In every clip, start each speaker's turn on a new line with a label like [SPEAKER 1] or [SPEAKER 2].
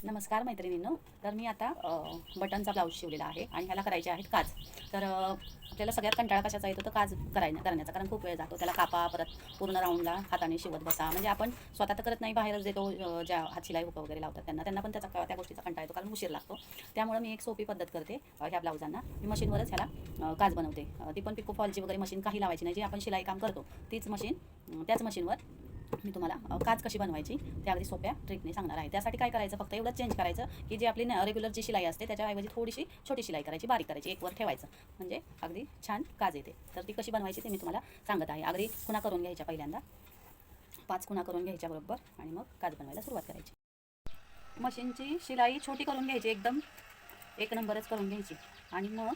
[SPEAKER 1] नमस्कार मैत्रिणींनो. तर मी आता बटनचा ब्लाऊज शिवलेला आहे आणि ह्याला करायचे आहेत काज. तर आपल्याला सगळ्यात कंटाळा कशाचा येतो तर काज करण्याचा, कारण खूप वेळ जातो त्याला. कापा, परत पूर्ण राऊंडला हाताने शिवत बसा. म्हणजे आपण स्वतः तर करत नाही, बाहेरच देतो. ज्या हात शिलाई हुक वगैरे लावतात त्यांना पण त्या गोष्टीचा कंटाळा येतो, कारण उशीर लागतो. त्यामुळे मी एक सोपी पद्धत करते. ह्या ब्लाऊजांना मी मशीनवरच ह्याला काज बनवते. ती पण पिको फॉलची वगैरे मशीन काही लावायची नाही. जी आपण शिलाई काम करतो तीच मशीन, त्याच मशीनवर मी तुम्हाला काज कशी बनवायची त्या अगदी सोप्या ट्रिकने सांगणार आहे. त्यासाठी काय करायचं, फक्त एवढंच चेंज करायचं की जी आपली रेग्युलर जी शिलाई असते त्याच्याऐवजी थोडीशी छोटी शिलाई करायची, बारीक करायची, एक वर ठेवायचं, म्हणजे अगदी छान काज येते. तर ती कशी बनवायची ते मी तुम्हाला सांगत आहे. अगदी खुणा करून घ्यायच्या, पहिल्यांदा 5 खुणा करून घ्यायच्या बरोबर, आणि मग काज बनवायला सुरुवात करायची. मशीनची शिलाई छोटी करून घ्यायची, एकदम एक नंबरच करून घ्यायची, आणि मग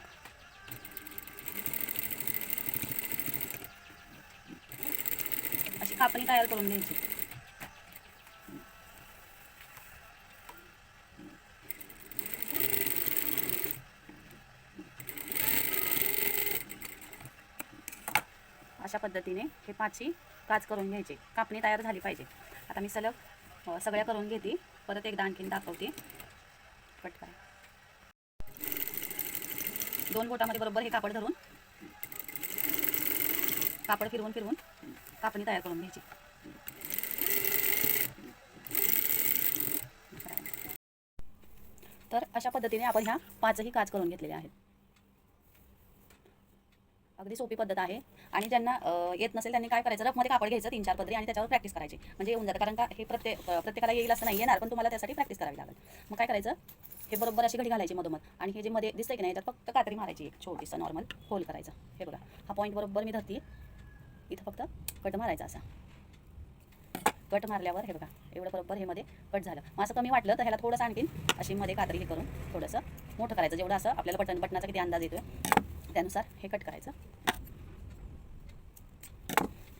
[SPEAKER 1] अशी कापणी तयार करून घ्यायची. अशा पद्धतीने हे 5ही काज करून घ्यायचे. कापणी तयार झाली पाहिजे. आता मी सलग सगळ्या करून घेते. परत एकदा आणखीन दाखवते. कट करा. 2 बोटामध्ये बरोबर हे कापड धरून कापड फिरवून फिरवून कापणी तयार करून घ्यायची. तर अशा पद्धतीने आपण ह्या 5ही काज करून घेतलेल्या आहेत. अगदी सोपी पद्धत आहे. आणि ज्यांना येत नसेल त्यांनी काय करायचं, रफमध्ये कापड घ्यायचं 3-4 पदरी, आणि त्याच्यावर प्रॅक्टिस करायची, म्हणजे येऊन जातं. कारण का हे प्रत्येकाला येईल असं नाही, येणार, पण तुम्हाला त्यासाठी प्रॅक्टिस करावी लागेल. मग काय करायचं, हे बरोबर अशी घडी घालायची मधोमध, आणि हे जे मध्ये दिसतंय की नाही याच्यात फक्त कात्री मारायची, एक छोटीसं नॉर्मल होल करायचं. हे बघा, हा पॉईंट बरोबर मी धरते, इथं फक्त कट मारायचा. असा कट मारल्यावर हे बघा, एवढं बरोबर हे मध्ये कट झालं. मग असं कमी वाटलं तर ह्याला थोडंसं आणखीन अशी मध्ये कात्री हे करून थोडंसं मोठं करायचं, जेवढं असं आपल्याला बटनाचा किती अंदाज येतोय त्यानुसार हे कट करायचं.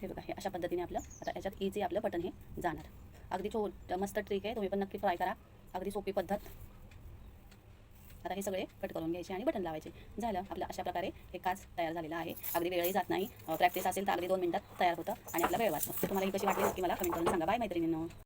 [SPEAKER 1] हे बघा, हे अशा पद्धतीने आपलं आता याच्यात इझी आपलं बटन हे जाणार. अगदी मस्त ट्रिक आहे, तुम्ही पण नक्की ट्राय करा. अगदी सोपी पद्धत. आता हे सगळे कट करून घ्यायचे आणि बटन लावायचे. झालं आपलं. अशा प्रकारे हे काज तयार झालेलं आहे. अगदी वेळही जात नाही. प्रॅक्टिस असेल तर अगदी 2 मिनिटात तयार होतं आणि आपला वेळ वाचतो. तुम्हाला ही कशी वाटली की मला कमेंट करून सांगा. बाय मैत्रिणींनो.